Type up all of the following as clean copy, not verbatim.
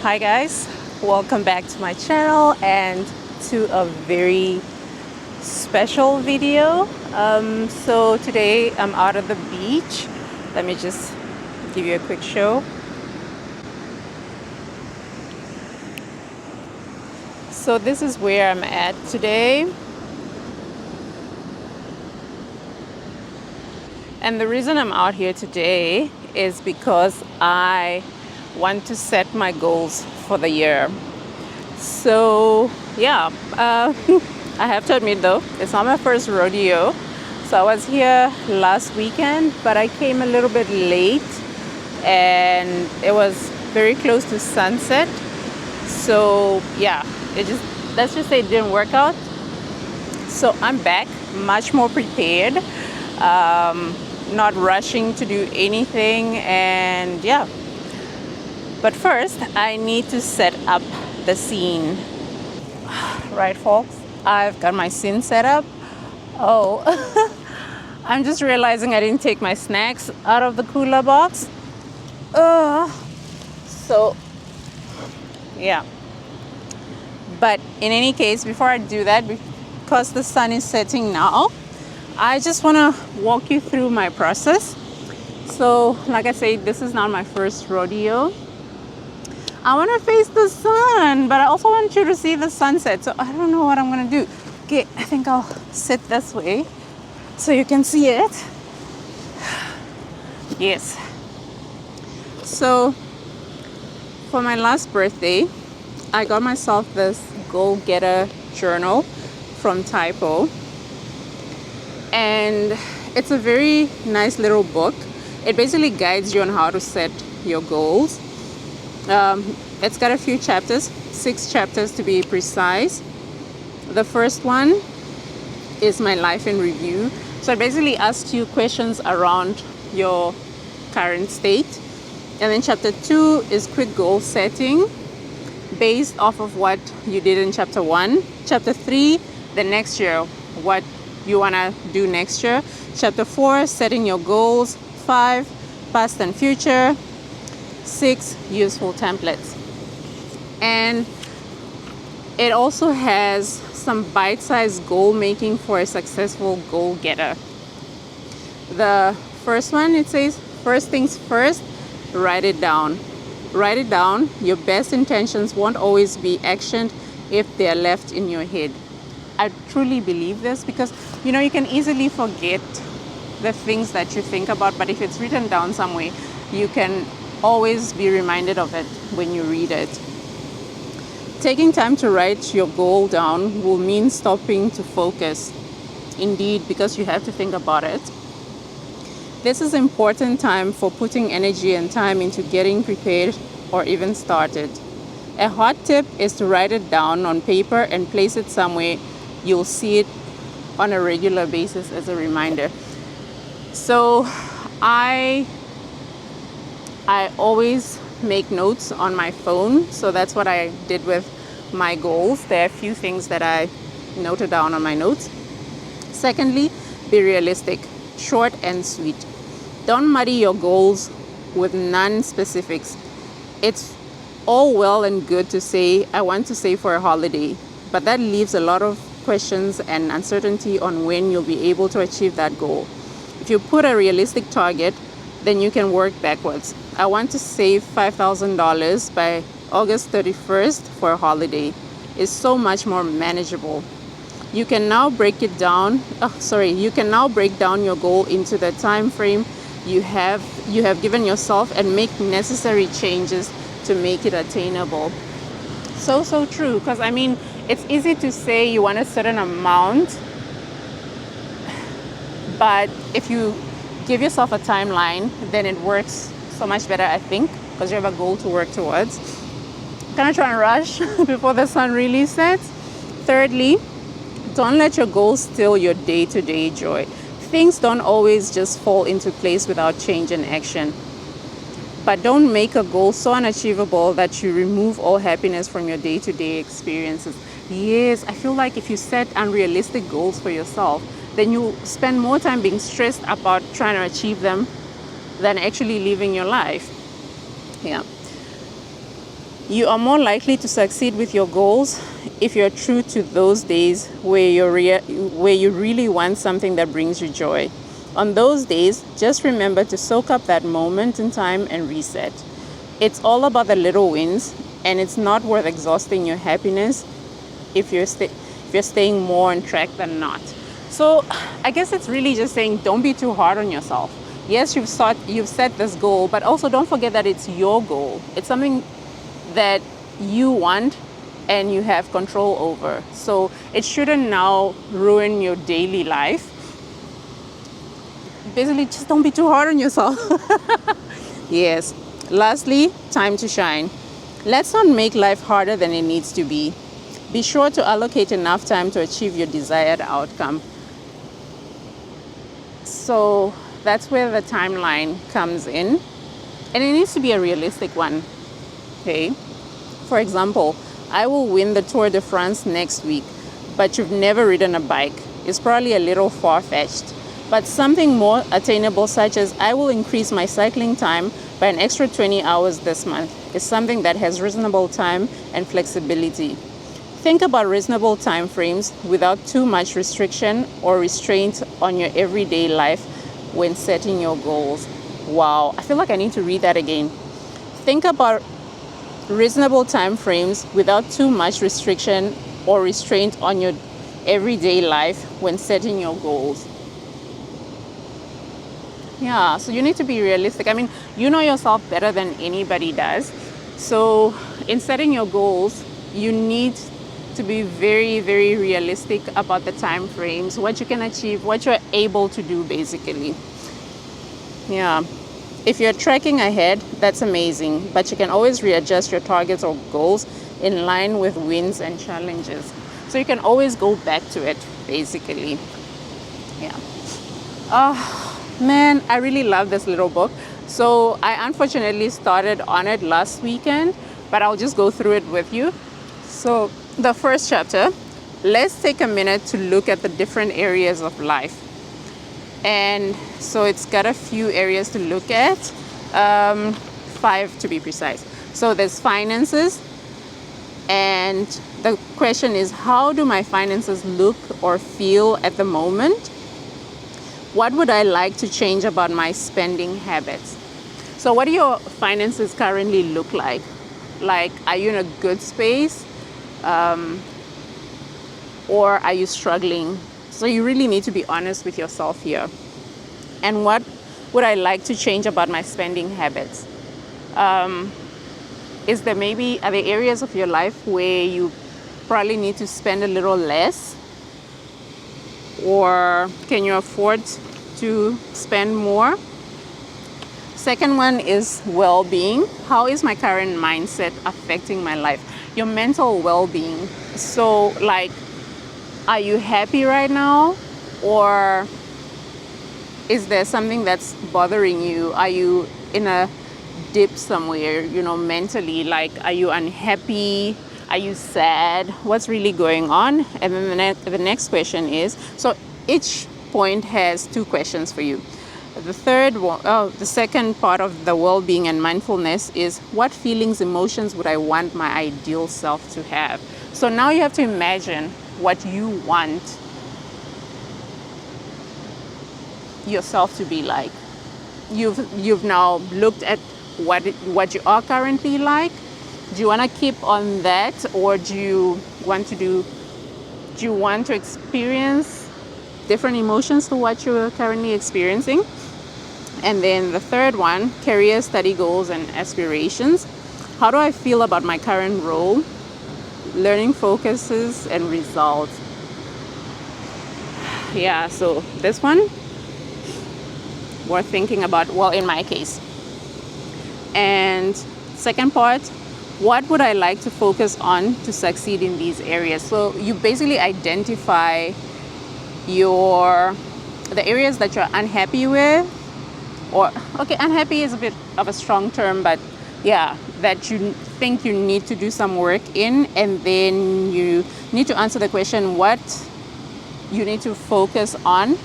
Hi guys, welcome back to my channel and to a very special video. So today I'm out at the beach. Let me just give you a quick show. So this is where I'm at today. And the reason I'm out here today is because I want to set my goals for the year. So yeah, I have to admit though, it's not my first rodeo. So I was here last weekend, but I came a little bit late and it was very close to sunset. So yeah, let's just say it didn't work out. So I'm back much more prepared, not rushing to do anything, and yeah. But first, I need to set up the scene. Right, folks? I've got my scene set up. Oh, I'm just realizing I didn't take my snacks out of the cooler box. So, yeah. But in any case, before I do that, because the sun is setting now, I just want to walk you through my process. So, like I said, this is not my first rodeo. I want to face the sun, but I also want you to see the sunset. So I don't know what I'm going to do. Okay, I think I'll sit this way so you can see it. Yes. So for my last birthday, I got myself this Goal Getter journal from Typo. And it's a very nice little book. It basically guides you on how to set your goals. It's got a few chapters, 6 chapters to be precise. The first one is my life in review. So I basically asked you questions around your current state. And then chapter 2 is quick goal setting based off of what you did in chapter 1. Chapter 3, the next year, what you want to do next year. Chapter 4, setting your goals. 5, past and future. 6, useful templates. And it also has some bite-sized goal making for a successful goal getter. The first one, it says, first things first, write it down. Write it down. Your best intentions won't always be actioned if they're left in your head. I truly believe this because, you can easily forget the things that you think about, but if it's written down somewhere, you can always be reminded of it when you read it. Taking time to write your goal down will mean stopping to focus. Indeed, because you have to think about it. This is important time for putting energy and time into getting prepared or even started. A hot tip is to write it down on paper and place it somewhere you'll see it on a regular basis as a reminder. So I always make notes on my phone. So that's what I did with my goals. There are a few things that I noted down on my notes. Secondly, be realistic, short and sweet. Don't muddy your goals with non-specifics. It's all well and good to say, I want to save for a holiday, but that leaves a lot of questions and uncertainty on when you'll be able to achieve that goal. If you put a realistic target, then you can work backwards. I want to save $5,000 by August 31st for a holiday. It's so much more manageable. You can now break down your goal into the time frame you have given yourself and make necessary changes to make it attainable. So true, because it's easy to say you want a certain amount, but if you give yourself a timeline, then it works so much better, I think, because you have a goal to work towards. Kind of try and rush before the sun really sets. Thirdly, don't let your goals steal your day-to-day joy. Things don't always just fall into place without change and action. But don't make a goal so unachievable that you remove all happiness from your day-to-day experiences. Yes, I feel like if you set unrealistic goals for yourself, then you spend more time being stressed about trying to achieve them than actually living your life. Yeah. You are more likely to succeed with your goals if you're true to those days where where you really want something that brings you joy. On those days, just remember to soak up that moment in time and reset. It's all about the little wins, and it's not worth exhausting your happiness if you're staying more on track than not. So I guess it's really just saying don't be too hard on yourself. Yes, you've set this goal, but also don't forget that it's your goal. It's something that you want and you have control over. So it shouldn't now ruin your daily life. Basically, just don't be too hard on yourself. Yes. Lastly, time to shine. Let's not make life harder than it needs to be. Be sure to allocate enough time to achieve your desired outcome. So that's where the timeline comes in. And it needs to be a realistic one. Okay? For example, I will win the Tour de France next week, but you've never ridden a bike. It's probably a little far-fetched. But something more attainable, such as I will increase my cycling time by an extra 20 hours this month, is something that has reasonable time and flexibility. Think about reasonable time frames without too much restriction or restraint on your everyday life when setting your goals. Wow, I feel like I need to read that again. Think about reasonable time frames without too much restriction or restraint on your everyday life when setting your goals. Yeah, so you need to be realistic. I mean, you know yourself better than anybody does. So in setting your goals, you need to be very, very realistic about the time frames, what you can achieve, what you're able to do, basically. Yeah. If you're tracking ahead, that's amazing, but you can always readjust your targets or goals in line with wins and challenges. So you can always go back to it, basically. Yeah. Man, I really love this little book. So I unfortunately started on it last weekend, but I'll just go through it with you. So the first chapter, let's take a minute to look at the different areas of life. And so it's got a few areas to look at, 5 to be precise. So there's finances, and the question is, how do my finances look or feel at the moment? What would I like to change about my spending habits? So what do your finances currently look like? Like, are you in a good space? Or are you struggling? So you really need to be honest with yourself here. And what would I like to change about my spending habits? Are there areas of your life where you probably need to spend a little less? Or can you afford to spend more? Second one is well-being. How is my current mindset affecting my life? Your mental well-being. So, like, are you happy right now? Or is there something that's bothering you? Are you in a dip somewhere, mentally? Like, are you unhappy? Are you sad? What's really going on? And then the next question is, so each point has 2 questions for you. The second part of the well-being and mindfulness is, what feelings, emotions would I want my ideal self to have? So now you have to imagine what you want yourself to be like. You've now looked at what you are currently like. Do you want to keep on that, or do you want to experience different emotions to what you're currently experiencing? And then the third one, career, study goals, and aspirations. How do I feel about my current role, learning focuses, and results? Yeah, so this one, worth thinking about, well, in my case. And second part, what would I like to focus on to succeed in these areas? So you basically identify the areas that you're unhappy with, or, okay, unhappy is a bit of a strong term, but yeah, that you think you need to do some work in, and then you need to answer the question what you need to focus on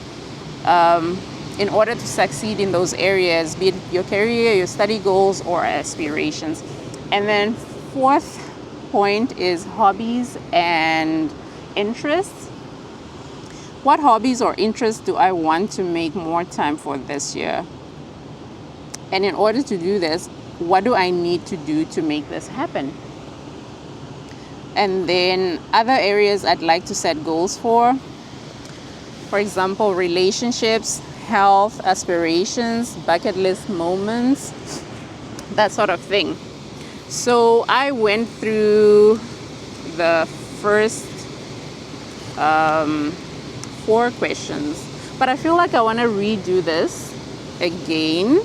in order to succeed in those areas, be it your career, your study goals, or aspirations. And then fourth point is hobbies and interests. What hobbies or interests do I want to make more time for this year? And in order to do this, what do I need to do to make this happen? And then other areas I'd like to set goals for example, relationships, health, aspirations, bucket list moments, that sort of thing. So I went through the first 4 questions, but I feel like I want to redo this again.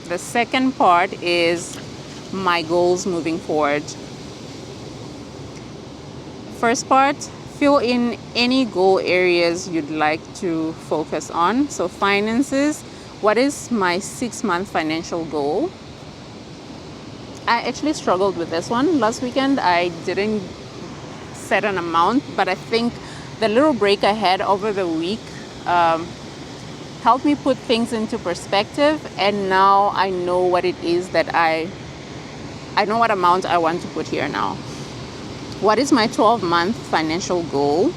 The second part is my goals moving forward. First part, fill in any goal areas you'd like to focus on. So finances, what is my 6-month financial goal? I actually struggled with this one. Last weekend, I didn't set an amount, but I think the little break I had over the week helped me put things into perspective, and now I know what it is that I know what amount I want to put here now. What is my 12-month financial goal?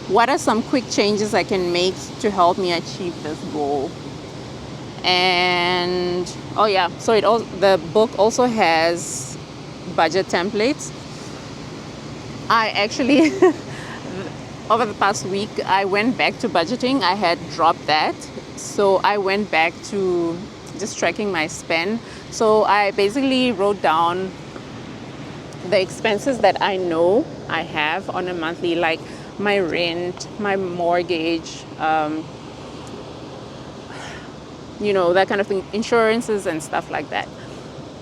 What are some quick changes I can make to help me achieve this goal? And so the book also has budget templates. I actually over the past week I went back to budgeting. I had dropped that, so I went back to just tracking my spend. So I basically wrote down the expenses that I know I have on a monthly, like my rent, my mortgage, that kind of thing, insurances and stuff like that,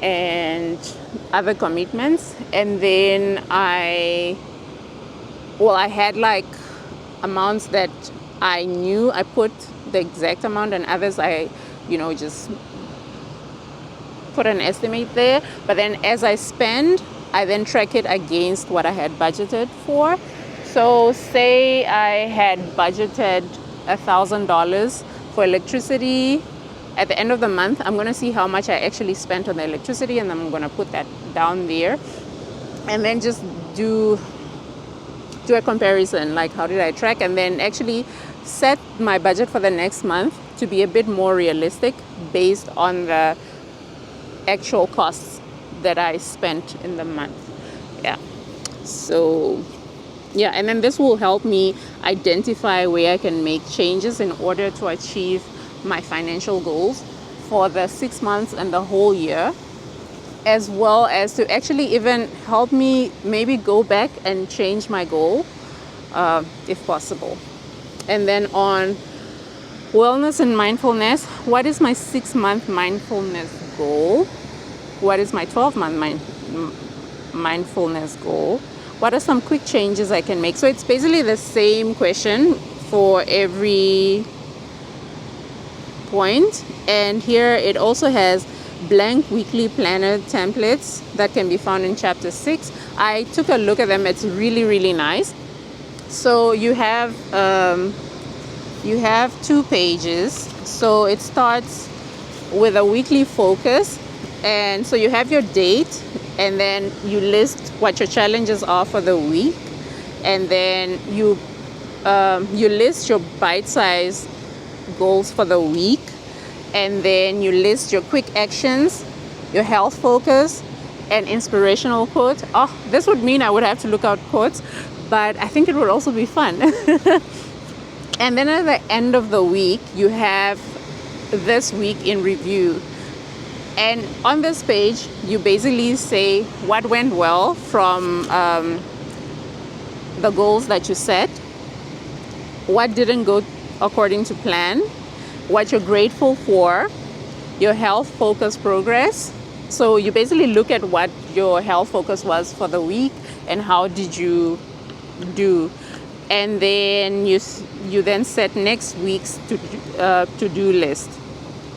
and other commitments. And then I had like amounts that I knew I put the exact amount, and others I just put an estimate there. But then as I spend, I then track it against what I had budgeted for. So say I had budgeted $1,000 for electricity. At the end of the month, I'm going to see how much I actually spent on the electricity, and I'm going to put that down there, and then just do a comparison, like how did I track, and then actually set my budget for the next month to be a bit more realistic based on the actual costs that I spent in the month. And then this will help me identify where I can make changes in order to achieve my financial goals for the 6 months and the whole year, as well as to actually even help me maybe go back and change my goal if possible. And then on wellness and mindfulness, what is my 6-month mindfulness goal? What is my 12-month mindfulness goal? What are some quick changes I can make? So it's basically the same question for every point. And here it also has blank weekly planner templates that can be found in chapter 6. I took a look at them. It's really, really nice. So you have 2 pages. So it starts with a weekly focus, and so you have your date, and then you list what your challenges are for the week, and then you list your bite-sized goals for the week, and then you list your quick actions, your health focus, and inspirational quote. This would mean I would have to look out quotes, but I think it would also be fun. And then at the end of the week, you have this week in review. And on this page, you basically say what went well from the goals that you set, what didn't go according to plan, what you're grateful for, your health focus progress. So you basically look at what your health focus was for the week and how did you do. And then you then set next week's to-do list.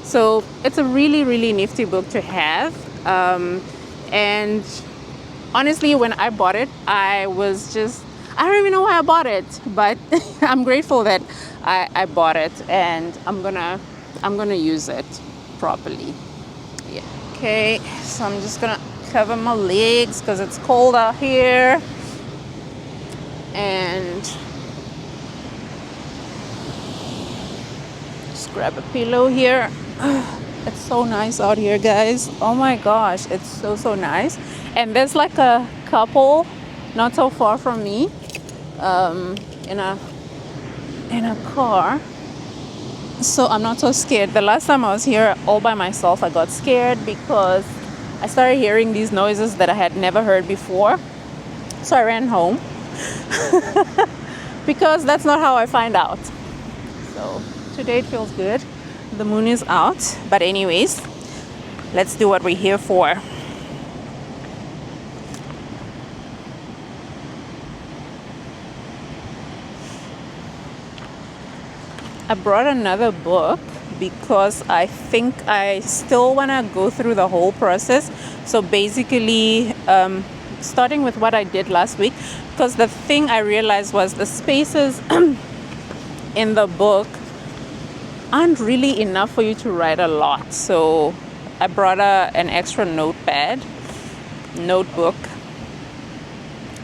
So it's a really, really nifty book to have. And honestly, when I bought it, I I don't even know why I bought it, but I'm grateful that I bought it, and I'm gonna use it properly. Yeah. Okay, so I'm just gonna cover my legs because it's cold out here, and just grab a pillow here. It's so nice out here, guys. Oh my gosh, it's so nice. And there's like a couple not so far from me, in a car, so I'm not so scared. The last time I was here all by myself, I got scared because I started hearing these noises that I had never heard before, so I ran home because that's not how I find out. So today it feels good. The moon is out, but anyways, let's do what we're here for. I brought another book because I think I still want to go through the whole process. So basically, starting with what I did last week, because the thing I realized was the spaces in the book aren't really enough for you to write a lot. So I brought an extra notebook,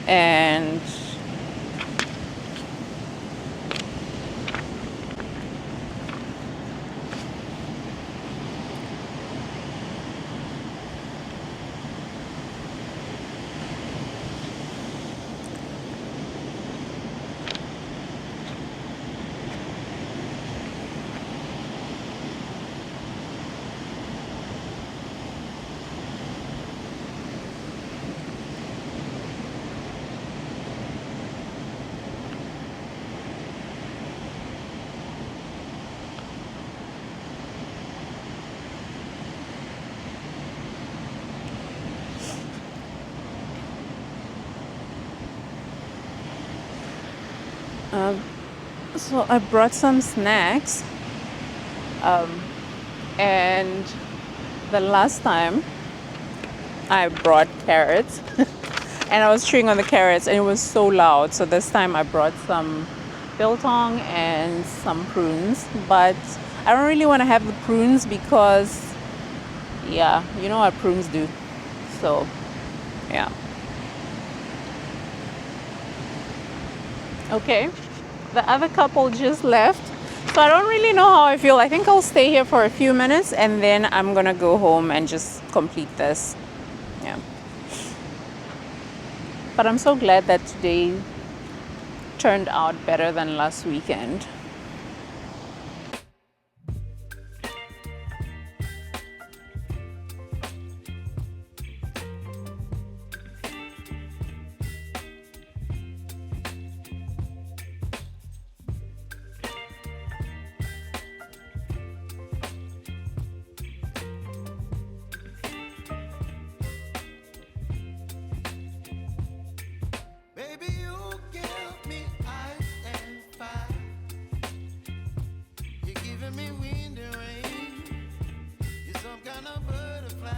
and so I brought some snacks, and the last time I brought carrots and I was chewing on the carrots and it was so loud. So this time I brought some biltong and some prunes, but I don't really want to have the prunes because, yeah, you know what prunes do. So, yeah. Okay, the other couple just left, so I don't really know how I feel. I think I'll stay here for a few minutes and then I'm gonna go home and just complete this. Yeah. But I'm so glad that today turned out better than last weekend. Baby, you give me ice and fire. You're giving me wind and rain. You're some kind of butterfly.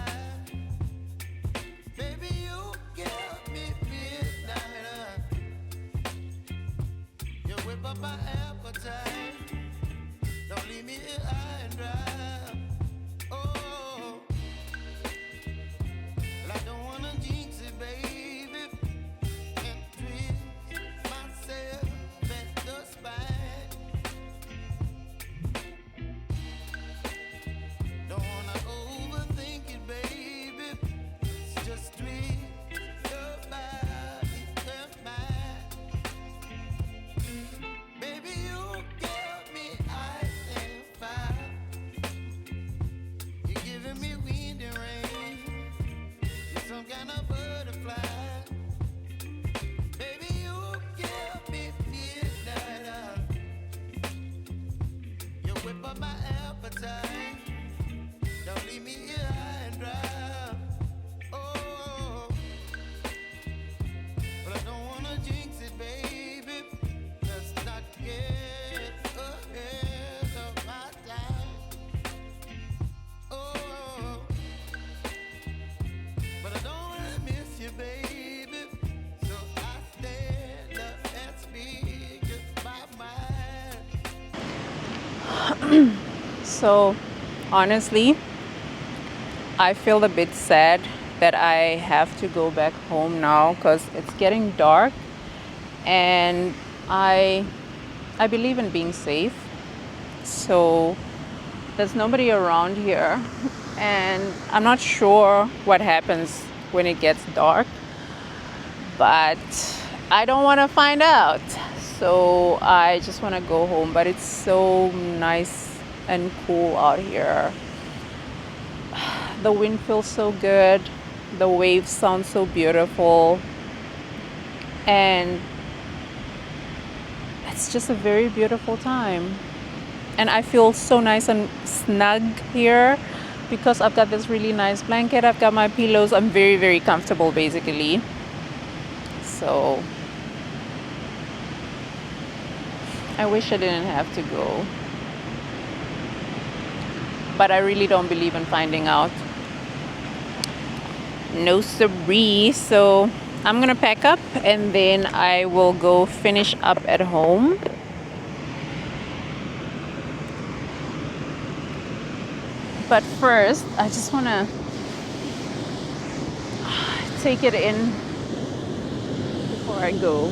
Baby, you give me midnight. You whip up my appetite. Don't leave me here high and dry. Oh, well, I don't wanna jinx it, baby. Baby, you get So honestly, I feel a bit sad that I have to go back home now because it's getting dark, and I I believe in being safe. So there's nobody around here, and I'm not sure what happens when it gets dark, but I don't want to find out. So I just want to go home, but it's so nice and cool out here. The wind feels so good, the waves sound so beautiful, and it's just a very beautiful time. And I feel so nice and snug here because I've got this really nice blanket, I've got my pillows, I'm very, very comfortable basically. So I wish I didn't have to go, but I really don't believe in finding out. No siree. So I'm gonna pack up and then I will go finish up at home. But first, I just wanna take it in before I go.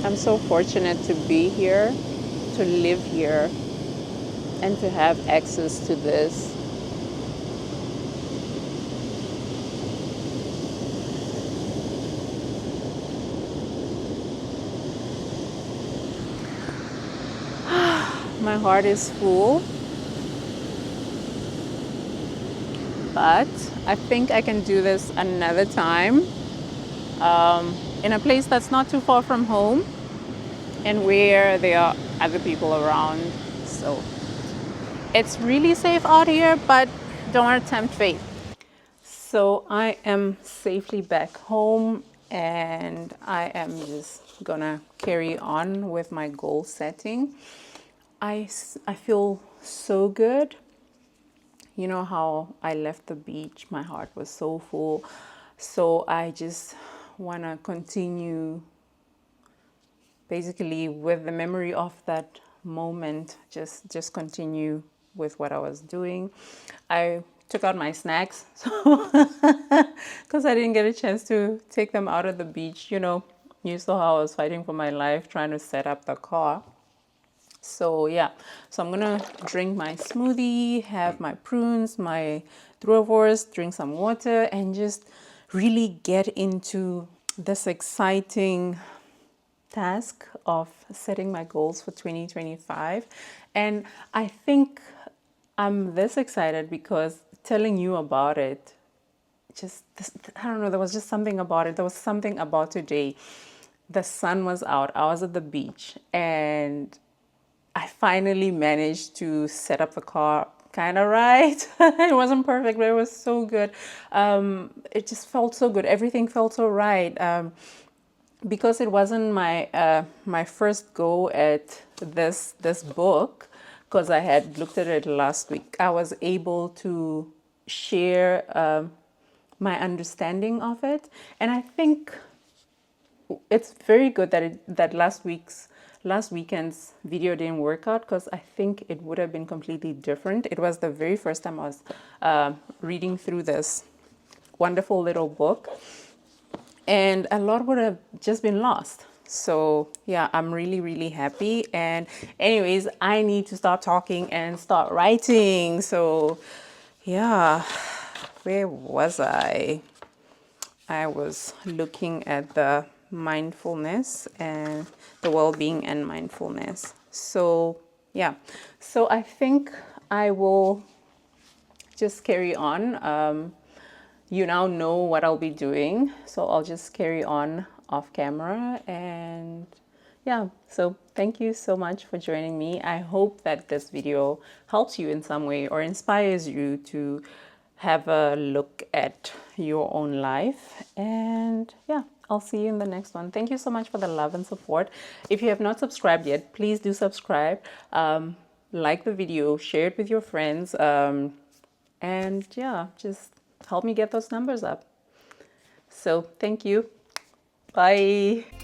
I'm so fortunate to be here, to live here, and to have access to this. My heart is full, but I think I can do this another time, in a place that's not too far from home and where there are other people around. So it's really safe out here, but don't want to tempt fate. So I am safely back home and I am just gonna carry on with my goal setting. I feel so good. You know how I left the beach, my heart was so full. So I just want to continue basically with the memory of that moment, just continue with what I was doing. I took out my snacks so because I didn't get a chance to take them out of the beach. You saw how I was fighting for my life trying to set up the car. So yeah, so I'm gonna drink my smoothie, have my prunes, my throwawares, drink some water, and just really get into this exciting task of setting my goals for 2025. And I think I'm this excited because telling you about it, I don't know, there was just something about it. There was something about today. The sun was out, I was at the beach, and I finally managed to set up the car kind of right. It wasn't perfect, but it was so good. It just felt so good. Everything felt so right. Because it wasn't my first go at this book, because I had looked at it last week, I was able to share my understanding of it, and I think it's very good that last weekend's video didn't work out, because I think it would have been completely different. It was the very first time I was reading through this wonderful little book, and a lot would have just been lost. So yeah, I'm really, really happy. And anyways, I need to stop talking and start writing. So yeah, where was I? I was looking at the mindfulness and the well-being and mindfulness. So yeah, so I think I will just carry on. You now know what I'll be doing, so I'll just carry on off camera. And yeah, so thank you so much for joining me. I hope that this video helps you in some way or inspires you to have a look at your own life. And yeah, I'll see you in the next one. Thank you so much for the love and support. If you have not subscribed yet, please do subscribe. Like the video, share it with your friends, and yeah, just help me get those numbers up. So thank you. Bye.